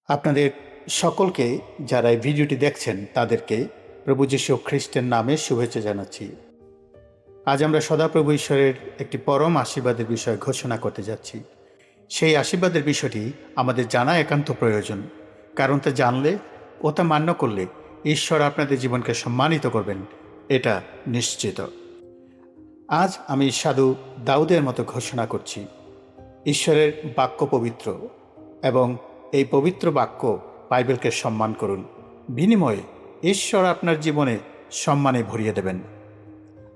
আপনাদের সকলকে যারা এই ভিডিওটি দেখছেন তাদেরকে প্রভু যীশু খ্রিস্টের নামে শুভেচ্ছা জানাচ্ছি। আজ আমরা সদাপ্রভু ঈশ্বরের একটি পরম আশীর্বাদের বিষয় ঘোষণা করতে যাচ্ছি। সেই আশীর্বাদের বিষয়টি আমাদের জানা একান্ত প্রয়োজন, কারণ তা জানলে ও তা মান্য করলে ঈশ্বর আপনাদের জীবনকে সম্মানিত করবেন, এটা নিশ্চিত। আজ আমি সাধু দাউদের মতো ঘোষণা করছি, ঈশ্বরের বাক্য পবিত্র এবং এই পবিত্র বাক্য বাইবেলকে সম্মান করুন। বিনিময়ে ঈশ্বর আপনার জীবনে সম্মানে ভরিয়ে দেবেন।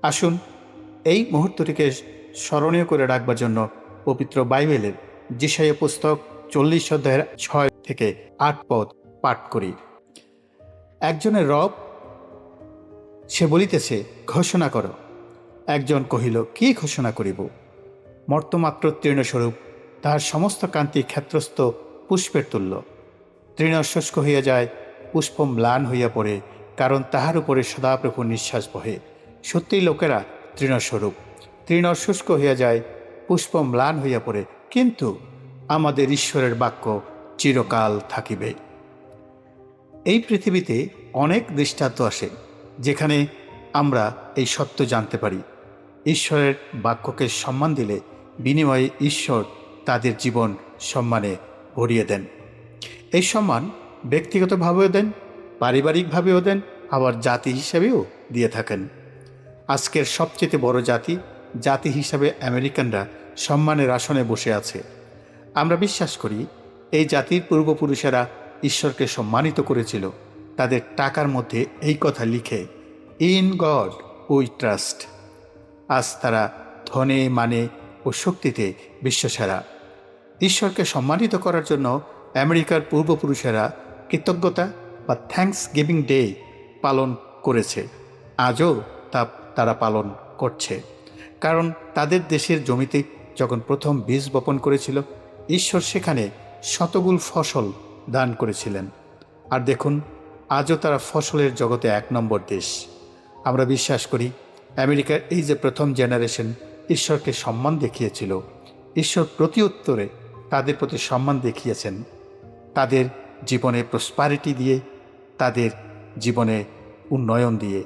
আসুন এই মুহূর্তটিকে স্মরণীয় করে রাখবার জন্য পবিত্র বাইবেলের যিশায়া পুস্তক 40 অধ্যায়ের 6 থেকে 8 পদ পাঠ করি। একজনের রব সে বলিতেছে, ঘোষণা করো। একজন কহিল, কি ঘোষণা করিব? মর্তমাত্র তৃণস্বরূপ, তাহার সমস্ত কান্তি ক্ষেত্রস্থ পুষ্পের তুল্য। তৃণ শুষ্ক হইয়া যায়, পুষ্প ম্লান হইয়া পড়ে, কারণ তাহার উপরে সদাপ্রভুর নিঃশ্বাস বহে। সত্যিই লোকেরা তৃণস্বরূপ, তৃণ শুষ্ক হইয়া যায়, পুষ্প ম্লান হইয়া পড়ে, কিন্তু আমাদের ঈশ্বরের বাক্য চিরকাল থাকিবে। এই পৃথিবীতে অনেক দৃষ্টান্ত আসে যেখানে আমরা এই সত্য জানতে পারি। ঈশ্বরের বাক্যকে সম্মান দিলে বিনিময়ে ঈশ্বর তাদের জীবন সম্মানে ভরিয়ে দেন। এই সম্মান ব্যক্তিগতভাবেও দেন, পারিবারিকভাবেও দেন, আবার জাতি হিসাবেও দিয়ে থাকেন। আজকের সবচেয়ে বড় জাতি হিসাবে আমেরিকানরা সম্মানের আসনে বসে আছে। আমরা বিশ্বাস করি এই জাতির পূর্বপুরুষেরা ঈশ্বরকে সম্মানিত করেছিল। তাদের টাকার মধ্যে এই কথা লিখে, ইন গড উই ট্রাস্ট। আজ তারা ধনে, মানে ও শক্তিতে বিশ্বসেরা। ঈশ্বরকে সম্মানিত করার জন্য আমেরিকার পূর্বপুরুষেরা কৃতজ্ঞতা বা থ্যাঙ্কস গিভিং ডে পালন করেছে। আজও তা তারা পালন করছে, কারণ তাদের দেশের জমিতে যখন প্রথম বীজ বপন করেছিল, ঈশ্বর সেখানে শতগুণ ফসল দান করেছিলেন। আর দেখুন, আজও তারা ফসলের জগতে 1 নম্বর দেশ। আমরা বিশ্বাস করি আমেরিকার এই যে প্রথম জেনারেশন ঈশ্বরকে সম্মান দেখিয়েছিল, ঈশ্বর প্রতি উত্তরে তাদের প্রতি সম্মান দেখিয়েছেন, তাদের জীবনে প্রসপারিটি দিয়ে, তাদের জীবনে উন্নয়ন দিয়ে।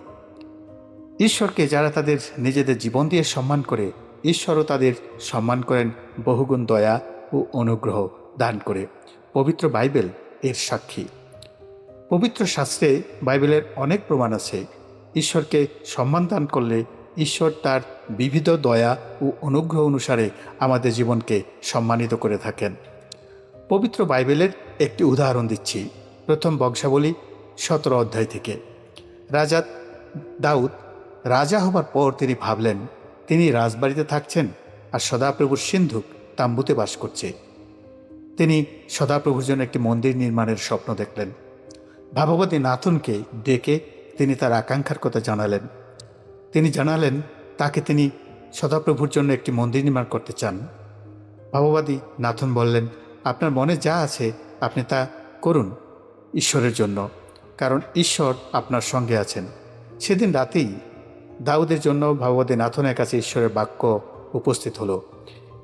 ঈশ্বরকে যারা তাদের নিজেদের জীবন দিয়ে সম্মান করে, ঈশ্বরও তাদের সম্মান করেন বহুগুণ দয়া ও অনুগ্রহ দান করে। পবিত্র বাইবেল এর সাক্ষী। পবিত্র শাস্ত্রে বাইবেলের অনেক প্রমাণ আছে। ঈশ্বরকে সম্মান দান করলে ঈশ্বর তার বিবিধ দয়া ও অনুগ্রহ অনুসারে আমাদের জীবনকে সম্মানিত করে থাকেন। পবিত্র বাইবেলের একটি উদাহরণ দিচ্ছি, প্রথম বংশাবলী 17 অধ্যায় থেকে। রাজা দাউদ রাজা হবার পর তিনি ভাবলেন তিনি রাজবাড়িতে থাকছেন আর সদাপ্রভুর সিন্ধুক তাম্বুতে বাস করছে। তিনি সদাপ্রভুর জন্য একটি মন্দির নির্মাণের স্বপ্ন দেখলেন। ভাববাদী নাথনকে ডেকে তিনি তার আকাঙ্ক্ষার কথা জানালেন। তিনি জানালেন তাকে তিনি সদাপ্রভুর জন্য একটি মন্দির নির্মাণ করতে চান। ভাববাদী নাথন বললেন, আপনার মনে যা আছে আপনি তা করুন ঈশ্বরের জন্য, কারণ ঈশ্বর আপনার সঙ্গে আছেন। সেদিন রাতেই দাউদের জন্য ভাববাদী নাথনের কাছে ঈশ্বরের বাক্য উপস্থিত হলো।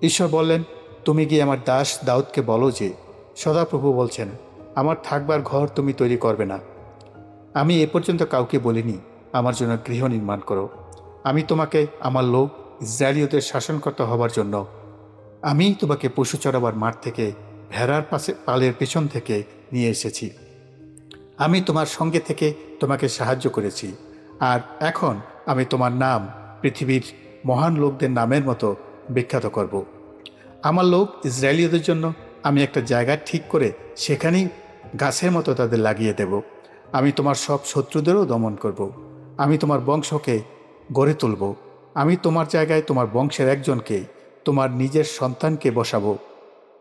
ঈশ্বর বললেন, তুমি গিয়ে আমার দাস দাউদকে বলো যে সদাপ্রভু বলছেন, আমার থাকবার ঘর তুমি তৈরি করবে না। আমি এ পর্যন্ত কাউকে বলিনি আমার জন্য গৃহ নির্মাণ করো। আমি তোমাকে আমার লোক ইসরায়েলীয়দের শাসনকর্তা হবার জন্য, আমি তোমাকে পশু চড়াবার মাঠ থেকে ভেড়ার পালের পেছন থেকে নিয়ে এসেছি। আমি তোমার সঙ্গে থেকে তোমাকে সাহায্য করেছি, আর এখন আমি তোমার নাম পৃথিবীর মহান লোকদের নামের মতো বিখ্যাত করব। আমার লোক ইসরায়েলীয়দের জন্য আমি একটা জায়গা ঠিক করে সেখানেই গাছের মতো তাদের লাগিয়ে দেব। আমি তোমার সব শত্রুদেরও দমন করব। আমি তোমার বংশকে গড়ে তুলব। আমি তোমার জায়গায় তোমার বংশের একজনকে, তোমার নিজের সন্তানকে বসাবো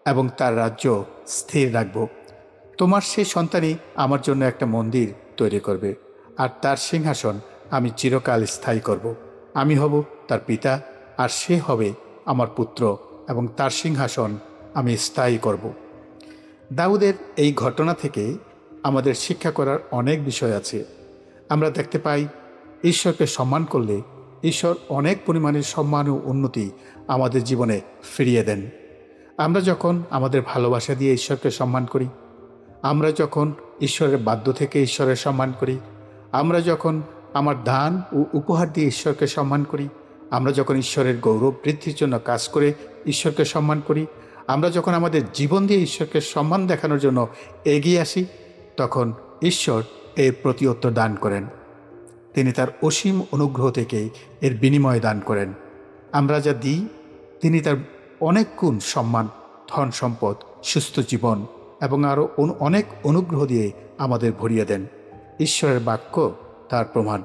এবং তার রাজ্য স্থির রাখব। তোমার সেই সন্তানই আমার জন্য একটা মন্দির তৈরি করবে, আর তার সিংহাসন আমি চিরকাল স্থায়ী করব। আমি হব তার পিতা, আর সে হবে আমার পুত্র, এবং তার সিংহাসন আমি স্থায়ী করব। দাউদের এই ঘটনা থেকে আমাদের শিক্ষা করার অনেক বিষয় আছে। আমরা দেখতে পাই ঈশ্বরকে সম্মান করলে ঈশ্বর অনেক পরিমাণের সম্মান ও উন্নতি আমাদের জীবনে ফিরিয়ে দেন। আমরা যখন আমাদের ভালোবাসা দিয়ে ঈশ্বরকে সম্মান করি, আমরা যখন ঈশ্বরের বাধ্য থেকে ঈশ্বরের সম্মান করি, আমরা যখন আমার দান ও উপহার দিয়ে ঈশ্বরকে সম্মান করি, আমরা যখন ঈশ্বরের গৌরব বৃদ্ধির জন্য কাজ করে ঈশ্বরকে সম্মান করি, আমরা যখন আমাদের জীবন দিয়ে ঈশ্বরকে সম্মান দেখানোর জন্য এগিয়ে আসি, তখন ঈশ্বর এর প্রতি উত্তর দান করেন। তিনি তার অসীম অনুগ্রহ থেকে এর বিনিময় দান করেন। আমরা যা দিই, তিনি তার অনেক গুণ সম্মান, ধন সম্পদ, সুস্থ জীবন এবং আরও অনেক অনুগ্রহ দিয়ে আমাদের ভরিয়ে দেন। ঈশ্বরের বাক্য তার প্রমাণ।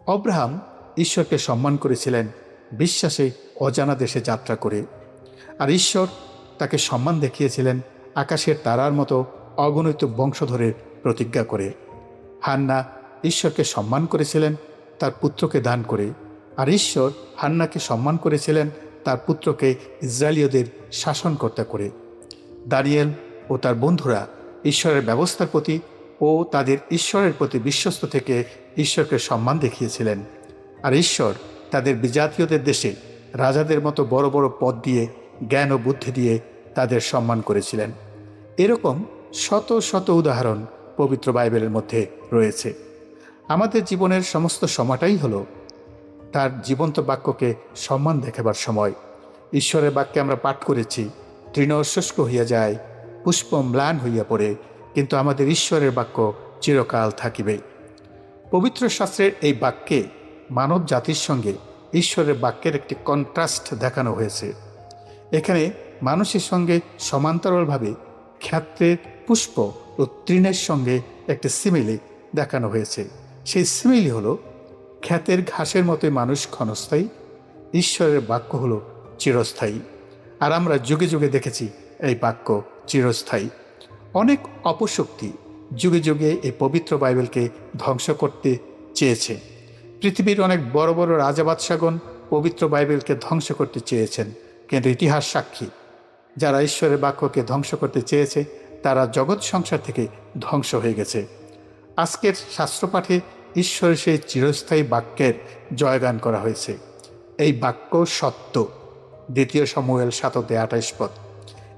অব্রাহাম ঈশ্বরকে সম্মান করেছিলেন বিশ্বাসে অজানা দেশে যাত্রা করে, আর ঈশ্বর তাকে সম্মান দেখিয়েছিলেন আকাশের তারার মতো অগণিত বংশধরের প্রতিজ্ঞা করে। হান্না ঈশ্বরকে সম্মান করেছিলেন তার পুত্রকে দান করে, আর ঈশ্বর হান্নাকে সম্মান করেছিলেন তার পুত্রকে ইসরায়েলীয়দের শাসনকর্তা করে। দানিয়েল ও তার বন্ধুরা ঈশ্বরের ব্যবস্থার প্রতি ও তাদের ঈশ্বরের প্রতি বিশ্বস্ত থেকে ঈশ্বরকে সম্মান দেখিয়েছিলেন, আর ঈশ্বর তাদের বিজাতীয়দের দেশে রাজাদের মতো বড় বড় পদ দিয়ে, জ্ঞান ও বুদ্ধি দিয়ে তাদের সম্মান করেছিলেন। এরকম শত শত উদাহরণ পবিত্র বাইবেলের মধ্যে রয়েছে। আমাদের জীবনের সমস্ত সময়টাই হলো তার জীবন্ত বাক্যকে সম্মান দেখাবার সময়। ঈশ্বরের বাক্যে আমরা পাঠ করেছি, তৃণ শুষ্ক হইয়া যায়, পুষ্প ম্লান হইয়া পড়ে, কিন্তু আমাদের ঈশ্বরের বাক্য চিরকাল থাকিবে। পবিত্র শাস্ত্রের এই বাক্যে মানব জাতির সঙ্গে ঈশ্বরের বাক্যের একটি কন্ট্রাস্ট দেখানো হয়েছে। এখানে মানুষের সঙ্গে সমান্তরালভাবে ক্ষেত্রের পুষ্প ও তৃণের সঙ্গে একটি সিমিলি দেখানো হয়েছে। সেই সিমিলি হলো ক্ষেতের ঘাসের মতোই মানুষ ক্ষণস্থায়ী, ঈশ্বরের বাক্য হলো চিরস্থায়ী। আর আমরা যুগে যুগে দেখেছি এই বাক্য চিরস্থায়ী। অনেক অপশক্তি যুগে যুগে এই পবিত্র বাইবেলকে ধ্বংস করতে চেয়েছে। পৃথিবীর অনেক বড় বড় রাজা বাদশাগণ পবিত্র বাইবেলকে ধ্বংস করতে চেয়েছেন, কিন্তু ইতিহাস সাক্ষী, যারা ঈশ্বরের বাক্যকে ধ্বংস করতে চেয়েছে তারা জগৎ সংসার থেকে ধ্বংস হয়ে গেছে। আজকের শাস্ত্রপাঠে ঈশ্বরের সেই চিরস্থায়ী বাক্যের জয়গান করা হয়েছে। এই বাক্য সত্য, 2 শমূয়েল 7:28 পদ।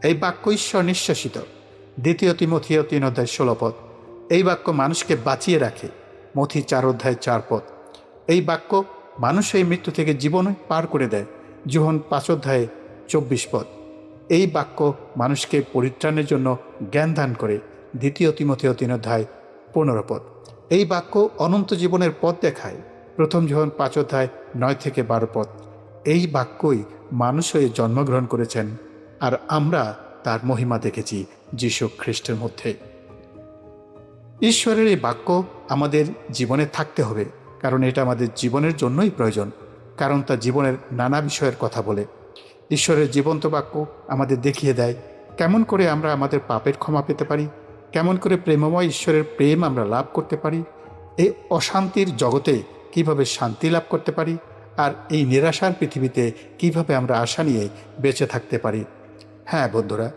এই বাক্য ঈশ্বর নিঃশ্বাসিত, 2 তিমথিয় 3:16 পদ। এই বাক্য মানুষকে বাঁচিয়ে রাখে, মথি 4:4 পদ। এই বাক্য মানুষ এই মৃত্যু থেকে জীবন পার করে দেয়, যোহন 5:24 পদ। এই বাক্য মানুষকে পরিত্রাণের জন্য জ্ঞান দান করে, 2 তিমথিয় 3:15 পদ। এই বাক্য অনন্ত জীবনের পথ দেখায়, 1 যোহন 5:9-12 পদ। এই বাক্যই মানুষ হয়ে জন্মগ্রহণ করেছেন, আর আমরা তার মহিমা দেখেছি যীশু খ্রিস্টের মধ্যে। ঈশ্বরের এই বাক্য আমাদের জীবনে থাকতে হবে, কারণ এটা আমাদের জীবনের জন্যই প্রয়োজন, কারণ তা জীবনের নানা বিষয়ের কথা বলে। ঈশ্বরের জীবন্ত বাক্য আমাদের দেখিয়ে দেয় কেমন করে আমরা আমাদের পাপের ক্ষমা পেতে পারি, কেমন করে প্রেমময় ঈশ্বরের প্রেম আমরা লাভ করতে পারি, এই অশান্তির জগতে কিভাবে শান্তি লাভ করতে পারি, আর এই নিরাশার পৃথিবীতে কিভাবে আমরা আশা নিয়ে বেঁচে থাকতে পারি। হ্যাঁ বন্ধুরা,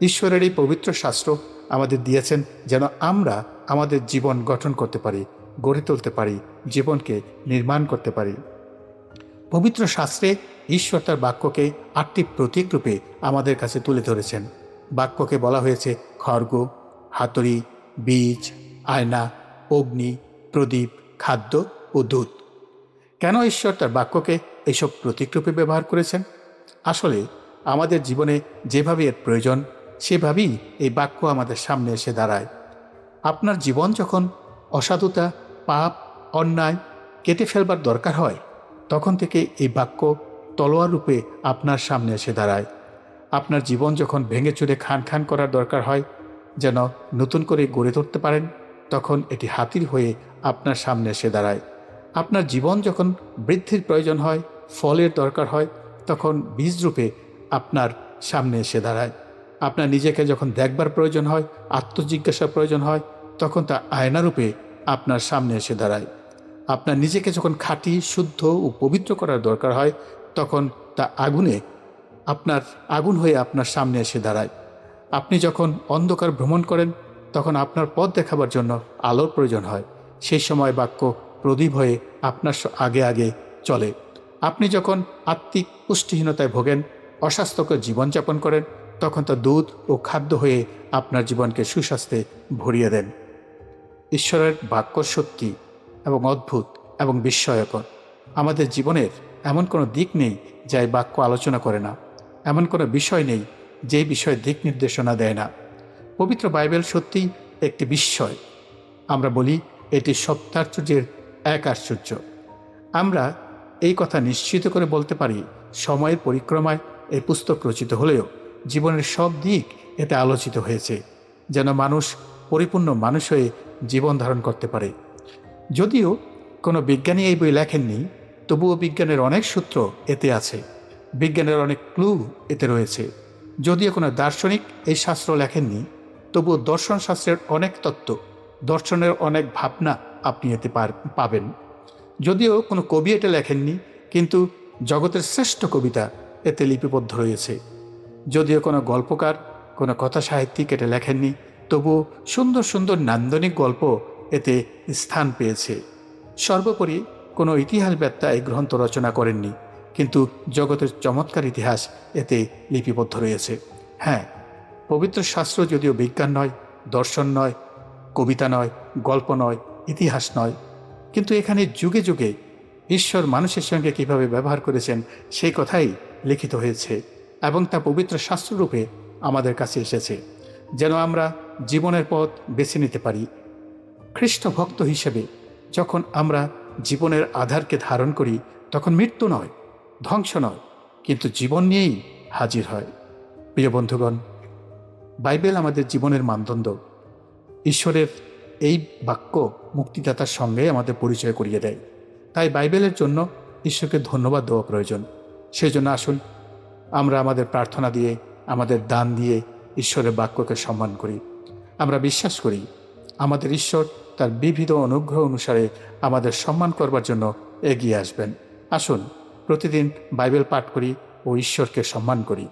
ঈশ্বরের এই পবিত্র শাস্ত্র আমাদের দিয়েছেন যেন আমরা আমাদের জীবন গঠন করতে পারি, গড়ে তুলতে পারি, জীবনকে নির্মাণ করতে পারি। পবিত্র শাস্ত্রে ঈশ্বর তার বাক্যকে 8টি প্রতীক রূপে আমাদের কাছে তুলে ধরেছেন। বাক্যকে বলা হয়েছে খড়গ, হাতুড়ি, বীজ, আয়না, অগ্নি, প্রদীপ, খাদ্য ও দুধ। কেন ঈশ্বর তার বাক্যকে এইসব প্রতীক রূপে ব্যবহার করেছেন? আসলে আমাদের জীবনে যেভাবে এর প্রয়োজন সেভাবেই এই বাক্য আমাদের সামনে এসে দাঁড়ায়। আপনার জীবন যখন অসাধুতা, পাপ, অন্যায় কেটে ফেলবার দরকার হয়, তখন থেকে এই বাক্য তলোয়ার রূপে আপনার সামনে এসে দাঁড়ায়। আপনার জীবন যখন ভেঙে চুরে খান খান করার দরকার হয় যেন নতুন করে গড়ে তুলতে পারেন, তখন এটি হাতির হয়ে আপনার সামনে এসে দাঁড়ায়। আপনার জীবন যখন বৃদ্ধির প্রয়োজন হয়, ফলের দরকার হয়, তখন বীজ রূপে আপনার সামনে এসে দাঁড়ায়। আপনার নিজেকে যখন দেখবার প্রয়োজন হয়, আত্মজিজ্ঞাসার প্রয়োজন হয়, তখন তা আয়নারূপে আপনার সামনে এসে দাঁড়ায়। আপনার নিজেকে যখন খাঁটি, শুদ্ধ ও পবিত্র করার দরকার হয়, তখন তা আগুন হয়ে আপনার সামনে এসে দাঁড়ায়। আপনি যখন অন্ধকার ভ্রমণ করেন, তখন আপনার পথ দেখাবার জন্য আলোর প্রয়োজন হয়। সেই সময় বাক্য প্রদীপ হয়ে আপনার আগে আগে চলে। আপনি যখন আত্মিক পুষ্টিহীনতায় ভোগেন, অস্বাস্থ্যকর জীবনযাপন করেন, তখন তা দুধ ও খাদ্য হয়ে আপনার জীবনকে সুস্বাস্থ্যে ভরিয়ে দেন। ঈশ্বরের বাক্য সত্যি এবং অদ্ভুত এবং বিস্ময়কর। আমাদের জীবনের এমন কোনো দিক নেই যা এই বাক্য আলোচনা করে না, এমন কোনো বিষয় নেই যে বিষয়ে দিক নির্দেশনা দেয় না। পবিত্র বাইবেল সত্যিই একটি বিস্ময়। আমরা বলি এটি সপ্তাশ্চর্যের এক আশ্চর্য। আমরা এই কথা নিশ্চিত করে বলতে পারি, সময়ের পরিক্রমায় এই পুস্তক রচিত হলেও জীবনের সব দিক এতে আলোচিত হয়েছে, যেন মানুষ পরিপূর্ণ মানুষ হয়ে জীবন ধারণ করতে পারে। যদিও কোনো বিজ্ঞানী এই বই লেখেননি, তবুও বিজ্ঞানের অনেক সূত্র এতে আছে, বিজ্ঞানের অনেক ক্লু এতে রয়েছে। যদিও কোনো দার্শনিক এই শাস্ত্র লেখেননি, তবুও দর্শন শাস্ত্রের অনেক তত্ত্ব, দর্শনের অনেক ভাবনা আপনি এতে পাবেন। যদিও কোনো কবি এটা লেখেননি, কিন্তু জগতের শ্রেষ্ঠ কবিতা এতে লিপিবদ্ধ রয়েছে। যদিও কোনো গল্পকার, কোনো কথা সাহিত্যিক এটা লেখেননি, তবুও সুন্দর সুন্দর নান্দনিক গল্প এতে স্থান পেয়েছে। সর্বোপরি কোনো ইতিহাসবেত্তা এই গ্রন্থ রচনা করেননি, কিন্তু জগতের চমৎকার ইতিহাস এতে লিপিবদ্ধ রয়েছে। হ্যাঁ, পবিত্র শাস্ত্র যদিও বিজ্ঞান নয়, দর্শন নয়, কবিতা নয়, গল্প নয়, ইতিহাস নয়, কিন্তু এখানে যুগে যুগে ঈশ্বর মানুষের সঙ্গে কিভাবে ব্যবহার করেছেন সেই কথাই লিখিত হয়েছে, এবং তা পবিত্র শাস্ত্ররূপে আমাদের কাছে এসেছে, যেন আমরা জীবনের পথ বেছে নিতে পারি। খ্রিস্ট ভক্ত হিসেবে যখন আমরা জীবনের আধারকে ধারণ করি, তখন মৃত্যু নয়, ধ্বংস নয়, কিন্তু জীবন নিয়েই হাজির হয়। প্রিয় বন্ধুগণ, বাইবেল আমাদের জীবনের মানদণ্ড। ঈশ্বরের এই বাক্য মুক্তিদাতার সঙ্গে আমাদের পরিচয় করিয়ে দেয়। তাই বাইবেলের জন্য ঈশ্বরকে ধন্যবাদ দেওয়া প্রয়োজন। সেই জন্য আসুন আমরা আমাদের প্রার্থনা দিয়ে, আমাদের দান দিয়ে ঈশ্বরের বাক্যকে সম্মান করি। আমরা বিশ্বাস করি আমাদের ঈশ্বর তার বিবিধ অনুগ্রহ অনুসারে আমাদের সম্মান করবার জন্য এগিয়ে আসবেন। আসুন প্রতিদিন বাইবেল পাঠ করি ও ঈশ্বরকে সম্মান করি।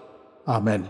আমেন।